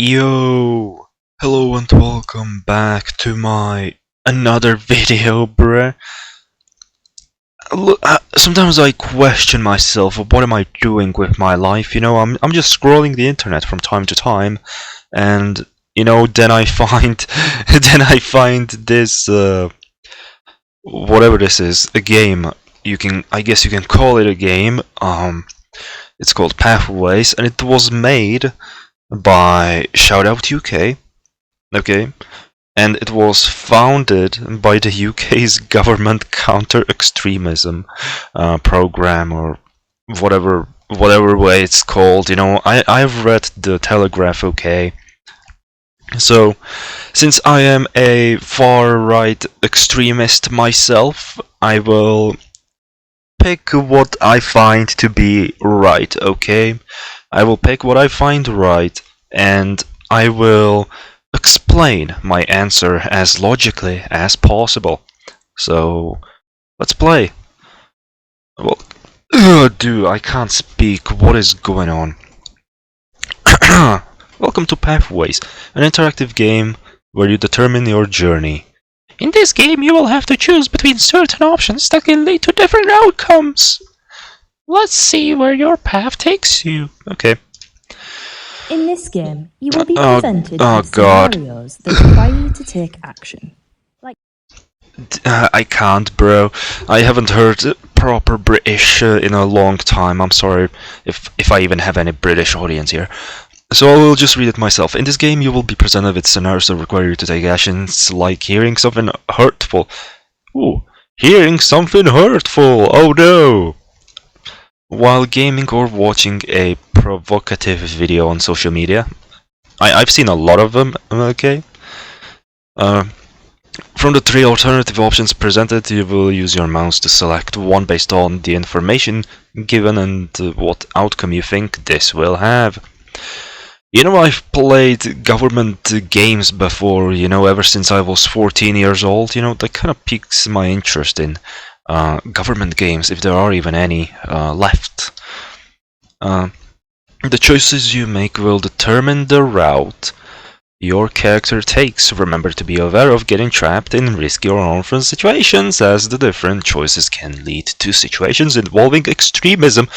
Yo, hello and welcome back to my another video, bruh. Look, sometimes I question myself, what am I doing with my life? I'm just scrolling the internet from time to time, and then I find this whatever this is, a game. I guess you can call it a game. It's called Pathways, and it was made by Shoutout UK, okay, and it was founded by the UK's government counter-extremism program, or whatever way it's called. I've read the Telegraph, okay. So, since I am a far-right extremist myself, I will pick what I find to be right, okay? I will pick what I find right, and I will explain my answer as logically as possible. So, let's play. Well, dude, I can't speak. What is going on? Welcome to Pathways, an interactive game where you determine your journey. In this game, you will have to choose between certain options that can lead to different outcomes. Let's see where your path takes you. Okay. In this game, you will be presented with scenarios that require you to take action. I can't, bro. I haven't heard proper British in a long time. I'm sorry if I even have any British audience here. So I will just read it myself. In this game, you will be presented with scenarios that require you to take actions, like hearing something hurtful. Ooh, hearing something hurtful! Oh no! While gaming or watching a provocative video on social media. I've seen a lot of them, okay? From the three alternative options presented, you will use your mouse to select one based on the information given and what outcome you think this will have. I've played government games before, ever since I was 14 years old. That kind of piques my interest in government games, if there are even any left. The choices you make will determine the route your character takes. Remember to be aware of getting trapped in risky or harmful situations, as the different choices can lead to situations involving extremism.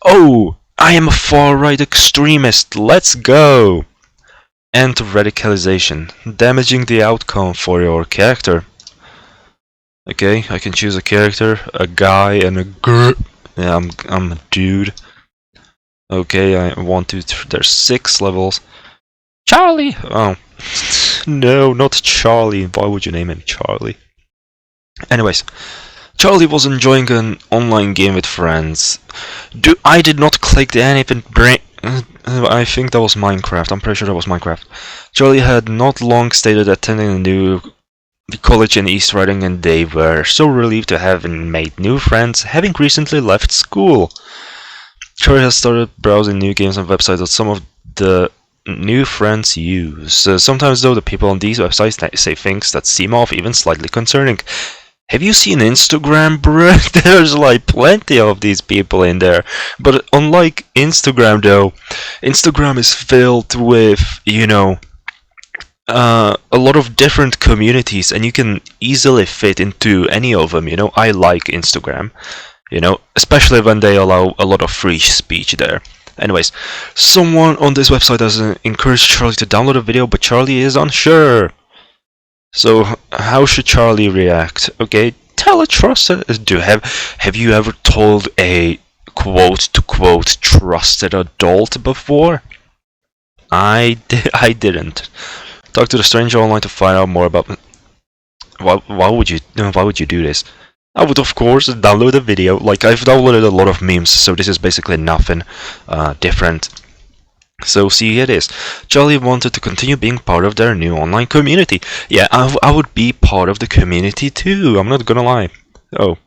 Oh! I am a far-right extremist, let's go! And radicalisation, damaging the outcome for your character. Okay, I can choose a character, a guy and a girl. Yeah, I'm a dude. Okay, I want to. There's 6 levels. Charlie! Oh. No, not Charlie. Why would you name him Charlie? Anyways. Charlie was enjoying an online game with friends. I did not click anything. I think that was Minecraft. I'm pretty sure that was Minecraft. Charlie had not long stated attending a new college in East Riding, and they were so relieved to have made new friends, having recently left school. Charlie has started browsing new games and websites that some of the new friends use. Sometimes, though, the people on these websites say things that seem off, even slightly concerning. Have you seen Instagram, bruh? There's like plenty of these people in there. But unlike Instagram, though, Instagram is filled with, a lot of different communities, and you can easily fit into any of them. I like Instagram, especially when they allow a lot of free speech there. Anyways, someone on this website has encouraged Charlie to download a video, but Charlie is unsure. So, how should Charlie react? Okay, tell a trusted. Have you ever told a quote-to-quote trusted adult before? I didn't. Talk to the stranger online to find out more about. Why would you do this? I would, of course, download a video. Like, I've downloaded a lot of memes, so this is basically nothing different. So see, it is. Charlie wanted to continue being part of their new online community. Yeah, I would be part of the community too, I'm not gonna lie. Oh.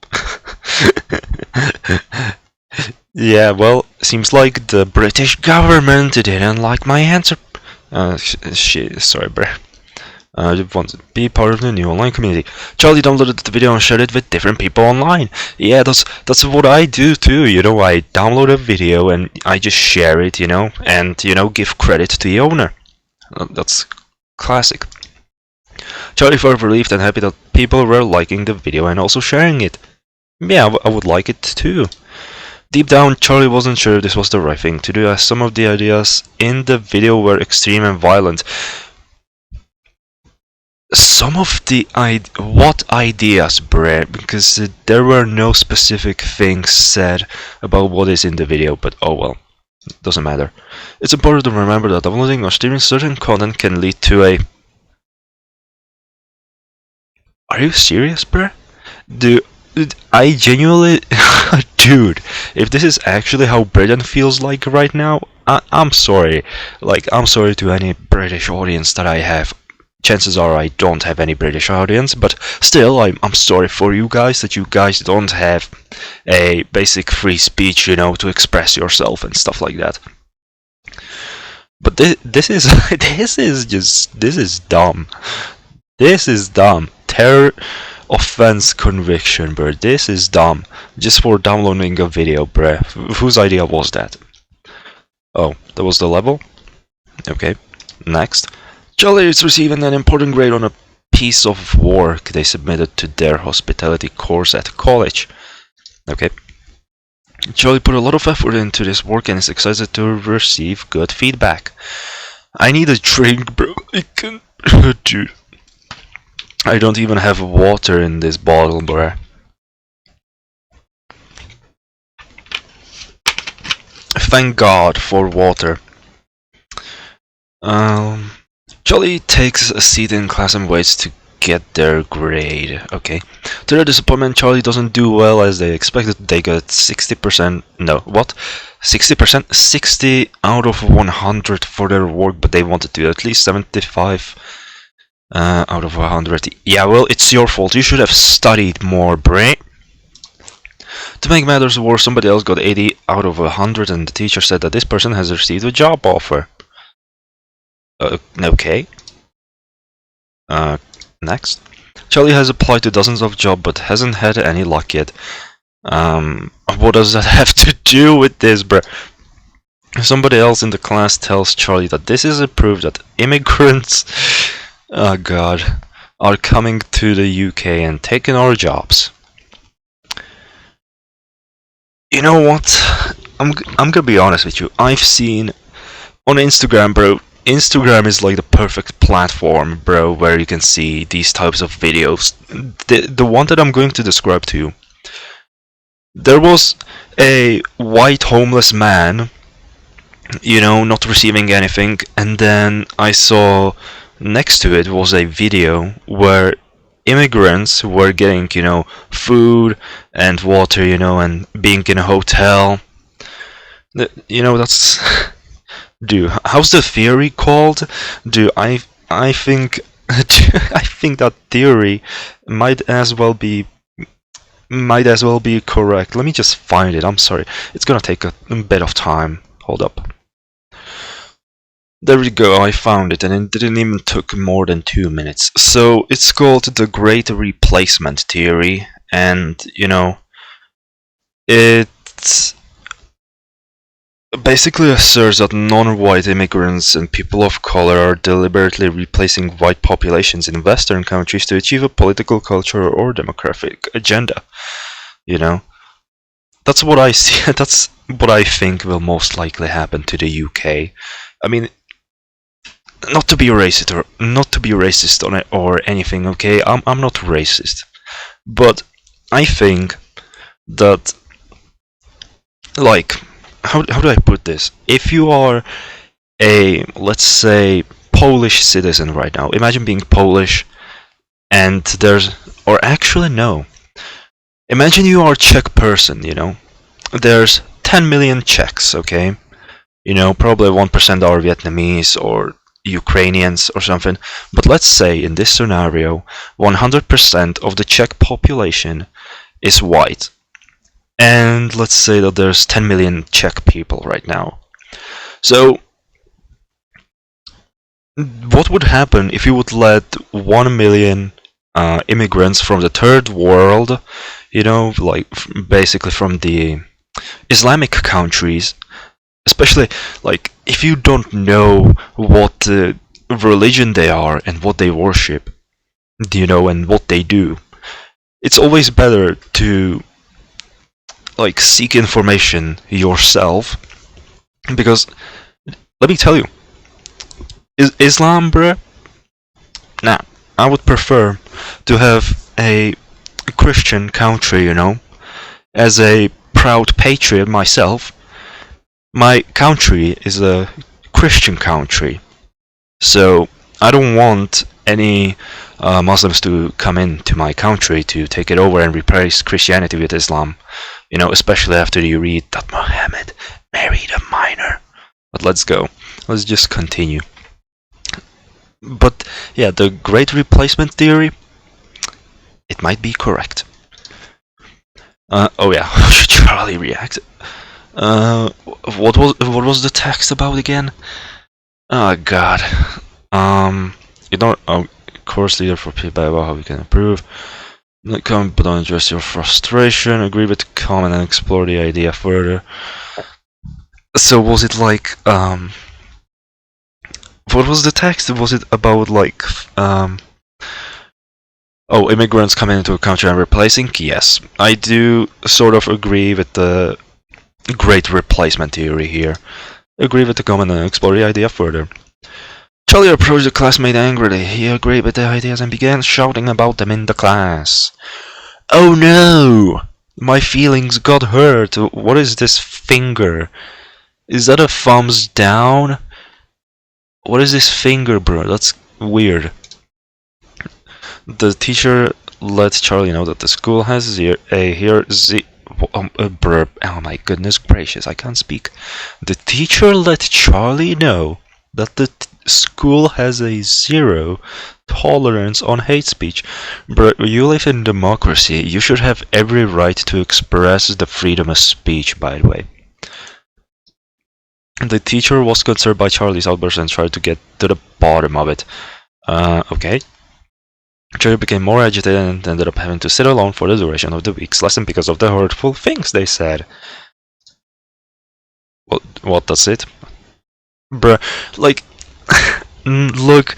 Yeah, well, seems like the British government didn't like my answer. Sorry, bruh. Want to be part of the new online community. Charlie downloaded the video and shared it with different people online. Yeah, that's what I do too. I download a video and I just share it, and give credit to the owner. That's classic. Charlie felt relieved and happy that people were liking the video and also sharing it. Yeah, I would like it too. Deep down, Charlie wasn't sure this was the right thing to do, as some of the ideas in the video were extreme and violent. Some of the what ideas, Brett? Because there were no specific things said about what is in the video, but oh well, doesn't matter. It's important to remember that downloading or streaming certain content can lead to a... Are you serious, Brett? I genuinely... Dude, if this is actually how Britain feels like right now, I'm sorry. Like, I'm sorry to any British audience that I have. Chances are I don't have any British audience, but still, I'm sorry for you guys that you guys don't have a basic free speech, you know, to express yourself and stuff like that. But this is this is dumb. This is dumb. Terror offense conviction, bro. This is dumb. Just for downloading a video, bruh. Whose idea was that? Oh, that was the level? Okay, next. Charlie is receiving an important grade on a piece of work they submitted to their hospitality course at college. Okay. Charlie put a lot of effort into this work and is excited to receive good feedback. I need a drink, bro. I can... Dude. I don't even have water in this bottle, bruh. Thank God for water. Charlie takes a seat in class and waits to get their grade. Okay. To their disappointment, Charlie doesn't do well as they expected. They got 60%. No, what? 60%? 60 out of 100 for their work, but they wanted to at least 75. Out of 100. Yeah, well, it's your fault. You should have studied more, brain. To make matters worse, somebody else got 80 out of 100, and the teacher said that this person has received a job offer. Okay. Next. Charlie has applied to dozens of jobs, but hasn't had any luck yet. What does that have to do with this, bruh? Somebody else in the class tells Charlie that this is a proof that immigrants... Oh god, are coming to the UK and taking our jobs. You know what? I'm gonna be honest with you. I've seen on Instagram, bro. Instagram is like the perfect platform, bro, where you can see these types of videos. The one that I'm going to describe to you. There was a white homeless man, you know, not receiving anything, and then I saw next to it was a video where immigrants were getting, you know, food and water, you know, and being in a hotel. You know, that's... Dude, how's the theory called? Dude, I think... I think that theory might as well be correct. Let me just find it. I'm sorry. It's gonna take a bit of time. Hold up. There we go, I found it, and it didn't even took more than 2 minutes. So, it's called the Great Replacement Theory, and, you know, it basically asserts that non-white immigrants and people of color are deliberately replacing white populations in Western countries to achieve a political, cultural, or demographic agenda. You know? That's what I see, that's what I think will most likely happen to the UK. I mean, not to be racist on it or anything, okay? I'm not racist, but I think that, like, how do I put this? If you are a, let's say, Polish citizen right now, imagine being Polish, and there's, or actually no, imagine you are a Czech person, you know, there's 10 million Czechs, okay? You know, probably 1% are Vietnamese or Ukrainians or something, but let's say in this scenario 100% of the Czech population is white, and let's say that there's 10 million Czech people right now. So what would happen if you would let 1 million immigrants from the third world, you know, like basically from the Islamic countries, especially like if you don't know what religion they are and what they worship, and what they do. It's always better to seek information yourself, because let me tell you, Islam, bruh. Nah, I would prefer to have a Christian country, as a proud patriot myself. My country is a Christian country, so I don't want any Muslims to come into my country to take it over and replace Christianity with Islam. Especially after you read that Muhammad married a minor. But let's go. Let's just continue. But yeah, the Great Replacement theory, it might be correct. Oh yeah, Charlie reacted. What was the text about again? Oh god. Course leader for people about how we can improve. Not comment, but don't address your frustration. Agree with the comment and explore the idea further. So was it what was the text? Was it about immigrants coming into a country and replacing? Yes, I do sort of agree with the Great Replacement theory here. Agree with the comment and explore the idea further. Charlie approached the classmate angrily. He agreed with the ideas and began shouting about them in the class. Oh no! My feelings got hurt. What is this finger? Is that a thumbs down? What is this finger, bro? That's weird. The teacher let Charlie know that the school has oh my goodness gracious, I can't speak. The teacher let Charlie know that the school has a zero tolerance on hate speech. But you live in democracy. You should have every right to express the freedom of speech, by the way. The teacher was concerned by Charlie's outburst and tried to get to the bottom of it. Okay. Charlie became more agitated and ended up having to sit alone for the duration of the week's lesson because of the hurtful things they said. What that's it? Bruh, look,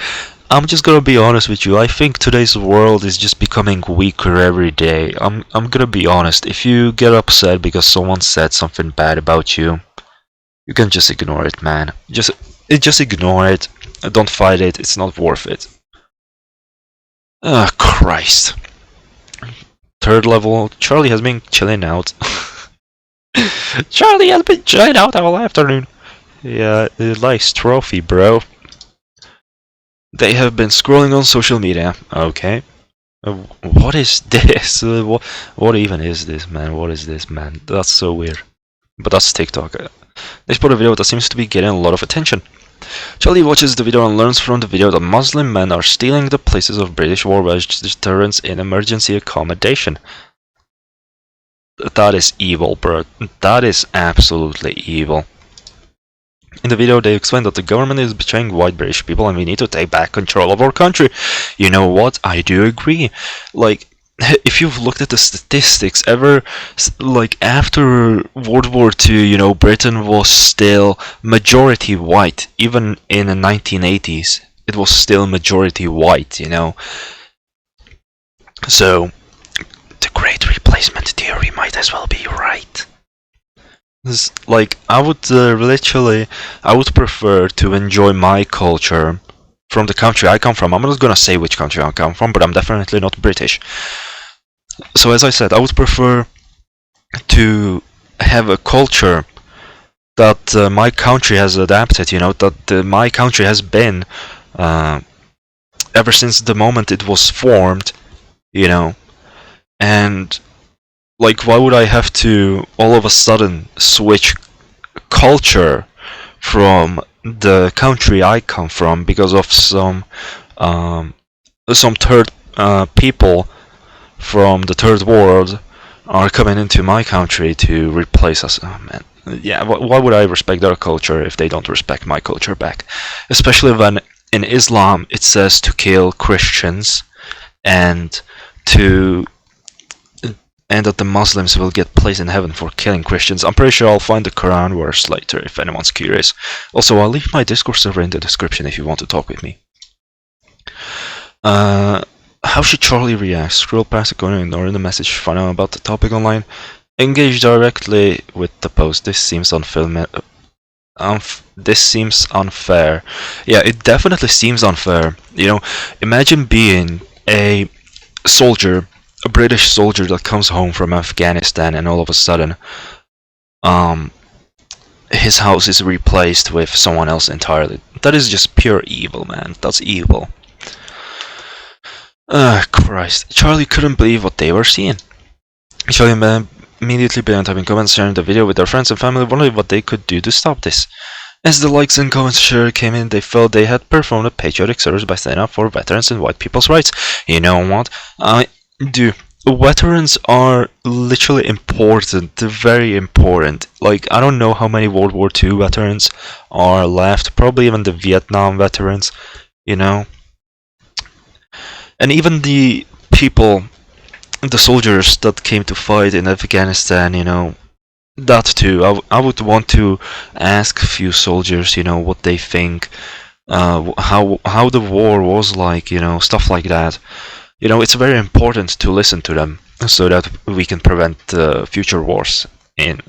I'm just gonna be honest with you. I think today's world is just becoming weaker every day. I'm gonna be honest. If you get upset because someone said something bad about you, you can just ignore it, man. Just ignore it. Don't fight it. It's not worth it. Ah, Christ. Third level. Charlie has been chilling out. Charlie has been chilling out all afternoon. Yeah, nice trophy, bro. They have been scrolling on social media. Okay. What is this? What even is this, man? What is this, man? That's so weird. But that's TikTok. They put a video that seems to be getting a lot of attention. Charlie watches the video and learns from the video that Muslim men are stealing the places of British war veterans in emergency accommodation. That is evil, bro. That is absolutely evil. In the video, they explain that the government is betraying white British people and we need to take back control of our country. You know what? I do agree. If you've looked at the statistics, after World War II, Britain was still majority white. Even in the 1980s, it was still majority white, So, the Great Replacement theory might as well be right. I would prefer to enjoy my culture from the country I come from. I'm not gonna say which country I come from, but I'm definitely not British. So as I said, I would prefer to have a culture that my country has adapted, that my country has been ever since the moment it was formed, and why would I have to all of a sudden switch culture from the country I come from because of some third people from the third world are coming into my country to replace us? Oh man, yeah. Why would I respect their culture if they don't respect my culture back? Especially when in Islam it says to kill Christians and to and that the Muslims will get placed in heaven for killing Christians. I'm pretty sure I'll find the Quran verse later if anyone's curious. Also, I'll leave my Discord server in the description if you want to talk with me. How should Charlie react? Scroll past the corner, ignoring the message, find out about the topic online. Engage directly with the post. This seems unfair. Yeah, it definitely seems unfair. You know, imagine being a soldier, a British soldier that comes home from Afghanistan, and all of a sudden, his house is replaced with someone else entirely. That is just pure evil, man. That's evil. Christ. Charlie couldn't believe what they were seeing. Charlie immediately began typing comments, sharing the video with their friends and family, wondering what they could do to stop this. As the likes and comments came in, they felt they had performed a patriotic service by standing up for veterans and white people's rights. You know what? I do. Veterans are literally important. They're very important. Like, I don't know how many World War II veterans are left. Probably even the Vietnam veterans, you know? And even the people, the soldiers that came to fight in Afghanistan, you know, that too. I would want to ask a few soldiers, you know, what they think, how the war was like, you know, stuff like that. You know, it's very important to listen to them so that we can prevent future wars in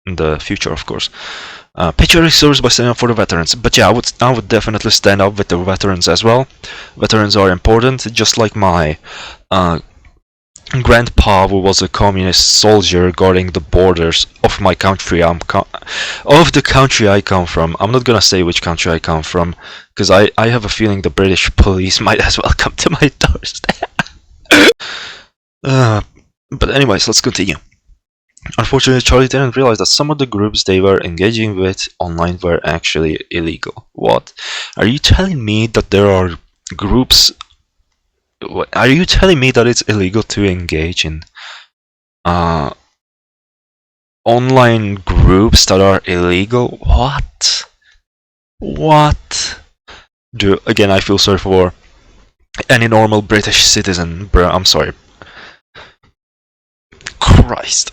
the future, of course. Patriotic service by standing up for the veterans. But yeah, I would definitely stand up with the veterans as well. Veterans are important, just like my grandpa, who was a communist soldier guarding the borders of my country. Of the country I come from. I'm not gonna say which country I come from, because I have a feeling the British police might as well come to my doorstep. But anyways, let's continue. Unfortunately, Charlie didn't realize that some of the groups they were engaging with online were actually illegal. What? Are you telling me that there are groups... Are you telling me that it's illegal to engage in online groups that are illegal? What? What? Again, I feel sorry for any normal British citizen, bro. I'm sorry. Christ.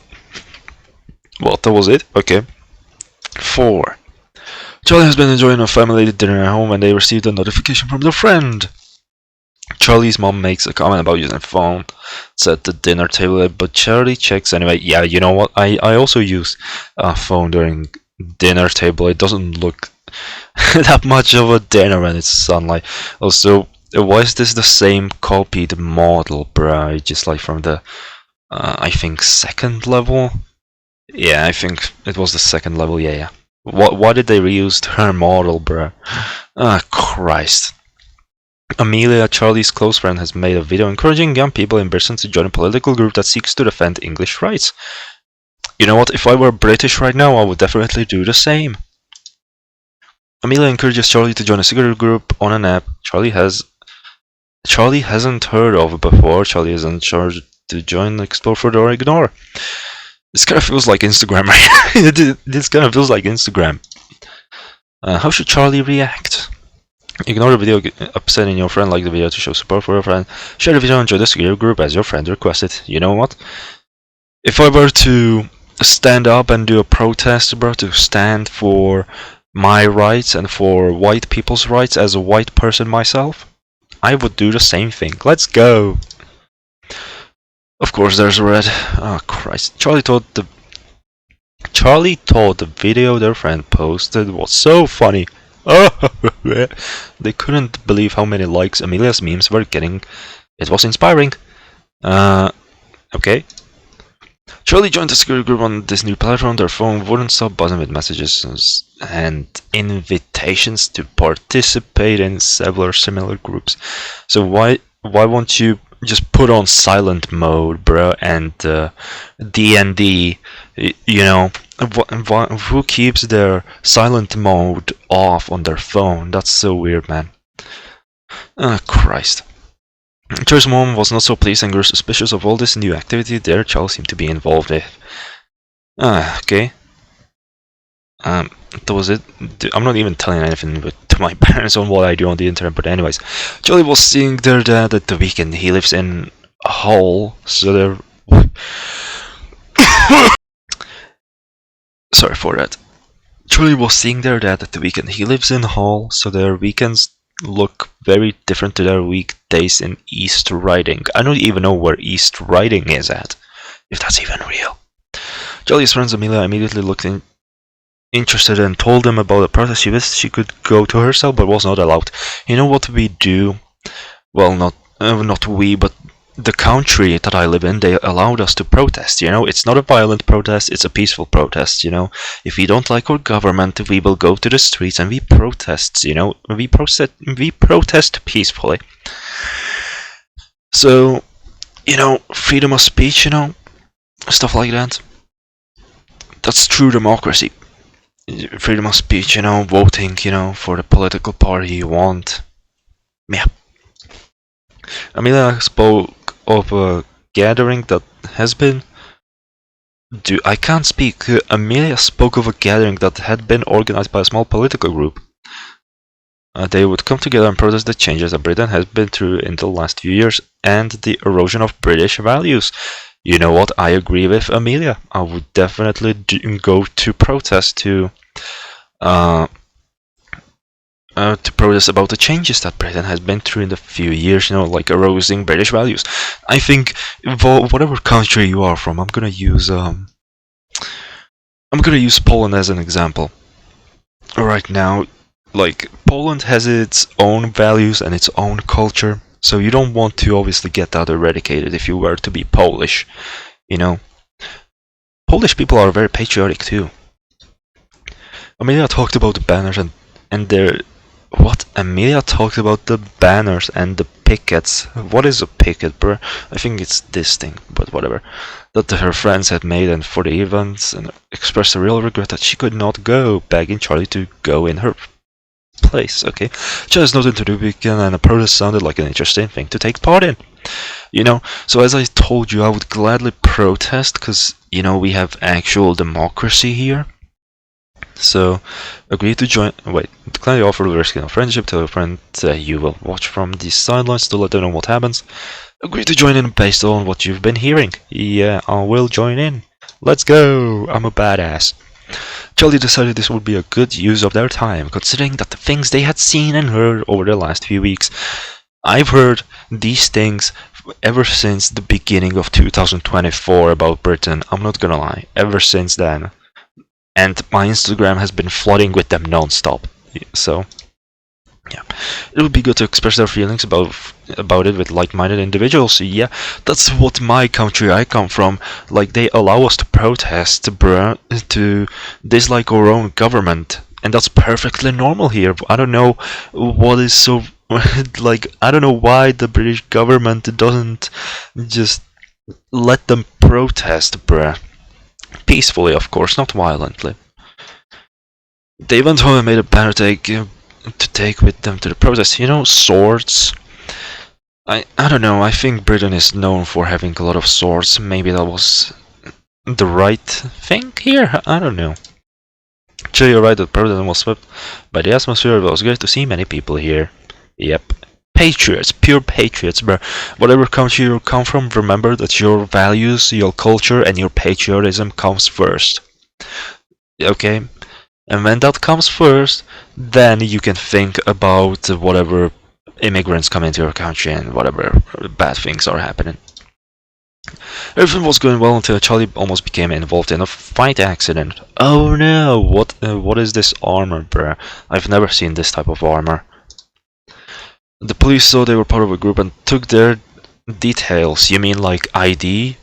Well, that was it? Okay. 4. Charlie has been enjoying a family dinner at home when they received a notification from their friend. Charlie's mom makes a comment about using a phone at the dinner table, but Charlie checks anyway. Yeah, you know what? I also use a phone during dinner table. It doesn't look that much of a dinner when it's sunlight. Also, why is this the same copied model, bruh? Just like from the, I think, second level? Yeah, I think it was the second level, yeah. Why did they reuse her model, bruh? Christ. Amelia, Charlie's close friend, has made a video encouraging young people in Britain to join a political group that seeks to defend English rights. You know what? If I were British right now, I would definitely do the same. Amelia encourages Charlie to join a secret group on an app Charlie hasn't heard of before. Charlie is in charge to join, explore further, or ignore. This kind of feels like Instagram, right? This kind of feels like Instagram. How should Charlie react? Ignore the video upsetting your friend, like the video to show support for your friend. Share the video and join the secret group as your friend requested. You know what? If I were to stand up and do a protest, bro, to stand for my rights and for white people's rights as a white person myself, I would do the same thing. Let's go! Of course, there's red. Oh, Christ. Charlie thought the video their friend posted was so funny. Oh, they couldn't believe how many likes Amelia's memes were getting. It was inspiring. Okay. Charlie joined the security group on this new platform. Their phone wouldn't stop buzzing with messages and invitations to participate in several similar groups. So why won't you just put on silent mode, bro, and D&D, you know? Who keeps their silent mode off on their phone? That's so weird, man. Christ. Charlie's mom was not so pleased and grew suspicious of all this new activity their child seemed to be involved with. Okay. That was it. I'm not even telling anything to my parents on what I do on the internet, but anyways. Charlie was seeing their dad at the weekend. He lives in Hull, so Sorry for that. Charlie was seeing there that at the weekend he lives in Hull, so their weekends look very different to their weekdays in East Riding. I don't even know where East Riding is at, if that's even real. Charlie's friends Amelia immediately looked interested and told him about the protest. She wished she could go to herself, but was not allowed. You know what we do? Well, not we, but the country that I live in, they allowed us to protest. It's not a violent protest; it's a peaceful protest. If we don't like our government, we will go to the streets and we protest. We protest peacefully. So, freedom of speech. Stuff like that. That's true democracy. Freedom of speech. Voting. For the political party you want. Yeah. Amelia spoke of a gathering that has been. I can't speak. Amelia spoke of a gathering that had been organized by a small political group. They would come together and protest the changes that Britain has been through in the last few years and the erosion of British values. You know what? I agree with Amelia. I would definitely go to protest to protest about the changes that Britain has been through in the few years, like eroding British values. I think whatever country you are from, I'm gonna use Poland as an example. Right now, like Poland has its own values and its own culture, so you don't want to obviously get that eradicated if you were to be Polish. Polish people are very patriotic too. Amelia talked about the banners and their. What? Amelia talked about the banners and the pickets. What is a picket, bro? I think it's this thing, but whatever. That her friends had made and for the events, and expressed a real regret that she could not go, begging Charlie to go in her place. Okay, just not into the weekend, and a protest sounded like an interesting thing to take part in. So as I told you, I would gladly protest because we have actual democracy here. So, agree to join. Decline the offer of risking a friendship. Tell a friend you will watch from the sidelines to let them know what happens. Agree to join in based on what you've been hearing. Yeah, I will join in. Let's go! I'm a badass. Charlie decided this would be a good use of their time, considering that the things they had seen and heard over the last few weeks. I've heard these things ever since the beginning of 2024 about Britain. I'm not gonna lie. Ever since then. And my Instagram has been flooding with them non-stop. So, yeah. It would be good to express their feelings about it with like-minded individuals. Yeah, that's what my country I come from. Like, they allow us to protest, to dislike our own government. And that's perfectly normal here. I don't know what is so... I don't know why the British government doesn't just let them protest, bruh. Peacefully, of course, not violently. They went home and made a banner to take with them to the protest. Swords. I don't know. I think Britain is known for having a lot of swords. Maybe that was the right thing here. I don't know. Sure, you're right. The protest was swept by the atmosphere. It was great to see many people here. Yep. Patriots, pure patriots, bro. Whatever country you come from, remember that your values, your culture, and your patriotism comes first. Okay? And when that comes first, then you can think about whatever immigrants come into your country and whatever bad things are happening. Everything was going well until Charlie almost became involved in a fight accident. Oh no, what is this armor, bruh? I've never seen this type of armor. The police saw they were part of a group and took their details. You mean like ID?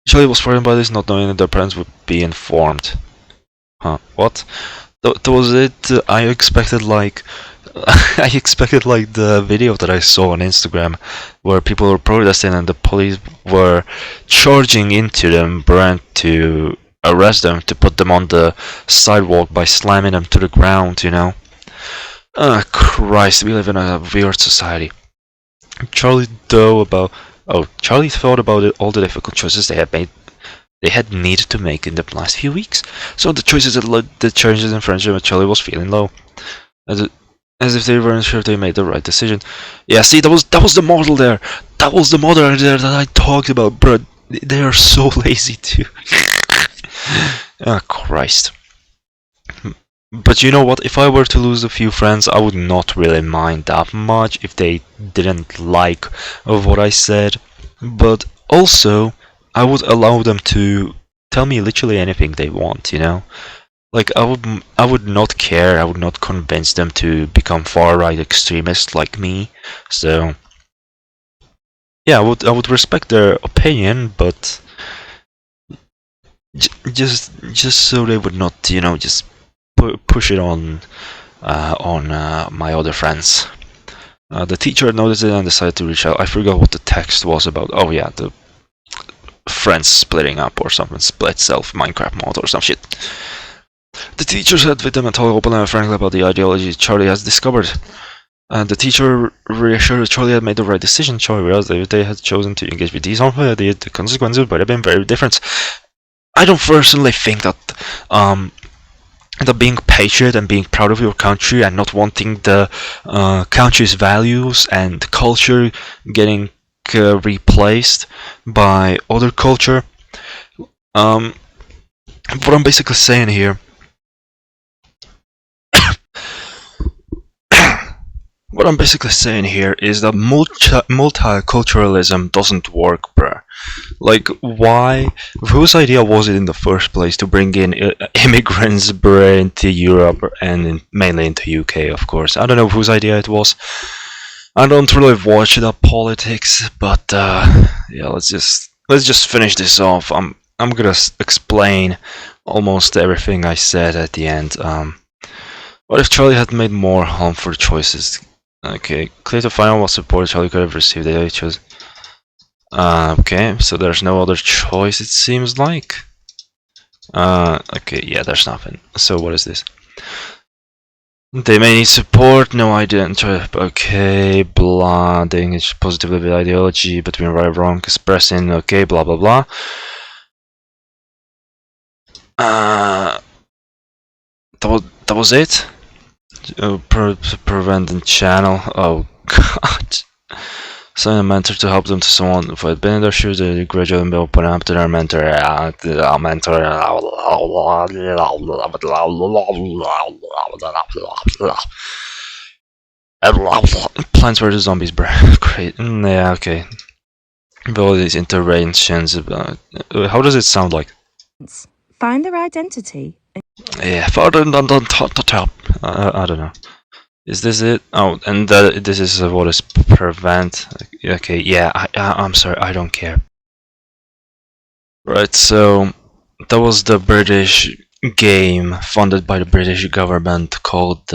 Charlie was frightened by this, not knowing that their parents would be informed. Huh, what? That was it? I expected like the video that I saw on Instagram where people were protesting and the police were charging into them, to arrest them, to put them on the sidewalk by slamming them to the ground, Christ, we live in a weird society. Charlie thought about all the difficult choices they had needed to make in the last few weeks. So the choices that led the changes in friendship, Charlie was feeling low. As if they weren't sure they made the right decision. Yeah, see, that was the model there. That was the model there that I talked about, bro. They are so lazy too. Oh, Christ. But you know what? If I were to lose a few friends, I would not really mind that much if they didn't like what I said. But also, I would allow them to tell me literally anything they want, you know? Like, I would not care, I would not convince them to become far-right extremists like me. So, yeah, I would respect their opinion, but just so they would not, you know, just push it on my other friends. The teacher noticed it and decided to reach out. I forgot what the text was about. Oh yeah, the friends splitting up or something. Split self Minecraft mod or some shit. The teacher sat with them and told openly and frankly about the ideology Charlie has discovered. And the teacher reassured Charlie had made the right decision. Charlie realized that if they had chosen to engage with these harmful ideas, the consequences would have been very different. I don't personally think that being patriot and being proud of your country and not wanting the country's values and culture getting replaced by other culture. What I'm basically saying here. What I'm basically saying here is that multiculturalism doesn't work, bruh. Like, why? Whose idea was it in the first place to bring in immigrants, bruh, into Europe and mainly into UK, of course? I don't know whose idea it was. I don't really watch that politics, but yeah, let's just finish this off. I'm gonna explain almost everything I said at the end. What if Charlie had made more harmful choices? Okay, clear to find out what support Charlie could have received. They chose. Okay, so there's no other choice, it seems like. Okay, yeah, there's nothing. So what is this? They may need support. No, I didn't try. Okay, blah. They engage positively with ideology between right and wrong, expressing. Okay, blah blah blah. That was it. Prevent the channel. Oh god. Assign a mentor to help them to someone who had been in their shoes. They gradually will open up to their mentor. Plants vs Zombies, bro. Great. Yeah, okay. With all these interventions. How does it sound like? Find their identity. Yeah, further than the top. I don't know. Is this it? Oh, and this is what is prevent. Okay, yeah, I'm sorry, I don't care. Right, so that was the British game funded by the British government called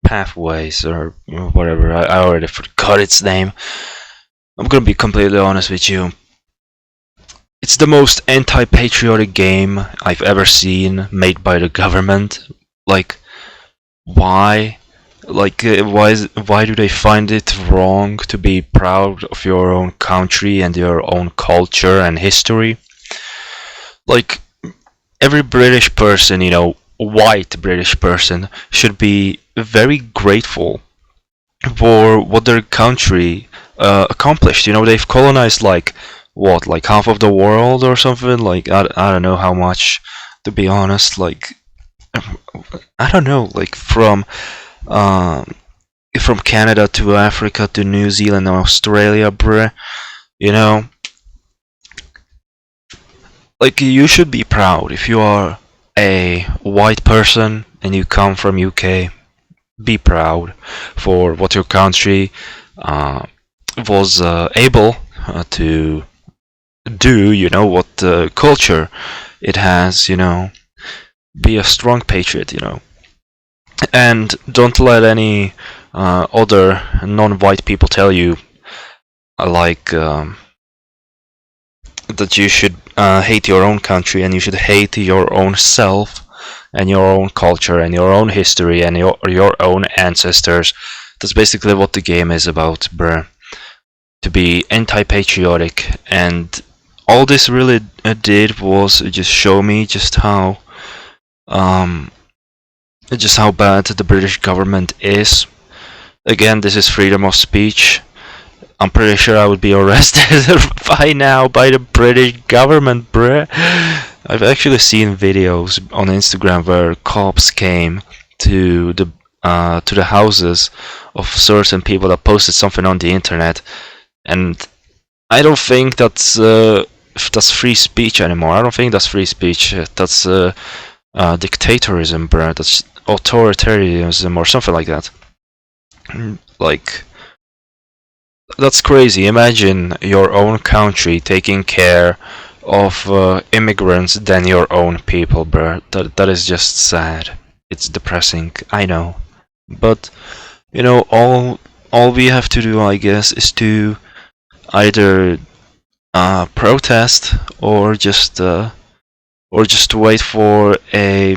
Pathways or whatever. I already forgot its name. I'm gonna be completely honest with you. It's the most anti-patriotic game I've ever seen made by the government. Like, why? Like, why do they find it wrong to be proud of your own country and your own culture and history? Like, every British person, you know, white British person, should be very grateful for what their country accomplished. You know, they've colonized like half of the world or something. Like, I don't know how much, to be honest. Like, I don't know. Like from Canada to Africa to New Zealand and Australia, bruh. You know, like, you should be proud if you are a white person and you come from UK. Be proud for what your country was able to do. You know, what culture it has. You know, be a strong patriot. You know, and don't let any other non-white people tell you like that you should hate your own country and you should hate your own self and your own culture and your own history and your own ancestors. That's basically what the game is about, bruh. To be anti-patriotic, and all this really did was just show me just how bad the British government is. Again, this is freedom of speech. I'm pretty sure I would be arrested by now by the British government, bruh. I've actually seen videos on Instagram where cops came to the houses of certain people that posted something on the internet, and I don't think that's free speech anymore. I don't think that's free speech. That's dictatorism, bruh. That's authoritarianism or something like that. Like, that's crazy. Imagine your own country taking care of immigrants than your own people, bruh. That is just sad. It's depressing, I know. But, you know, all we have to do, I guess, is to either protest or just wait for a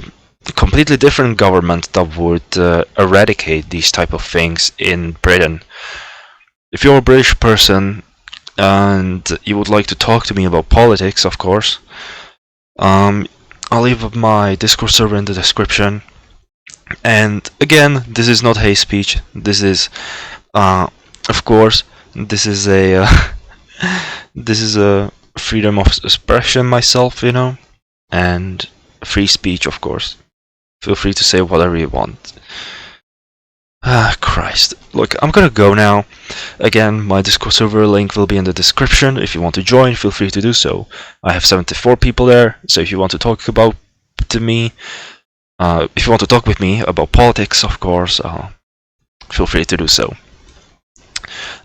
completely different government that would eradicate these type of things in Britain. If you're a British person and you would like to talk to me about politics, of course, I'll leave my Discord server in the description. And again, this is not hate speech. This is, of course, this is a this is a freedom of expression myself, you know, and free speech, of course. Feel free to say whatever you want. Ah, Christ. Look, I'm gonna go now. Again, my Discord server link will be in the description. If you want to join, feel free to do so. I have 74 people there, so if you want to talk to me, if you want to talk with me about politics, of course, feel free to do so.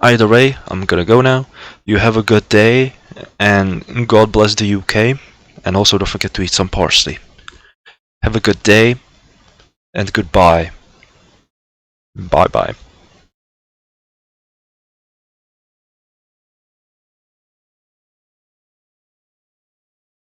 Either way, I'm gonna go now. You have a good day, and God bless the UK, and also don't forget to eat some parsley. Have a good day, and goodbye. Bye bye.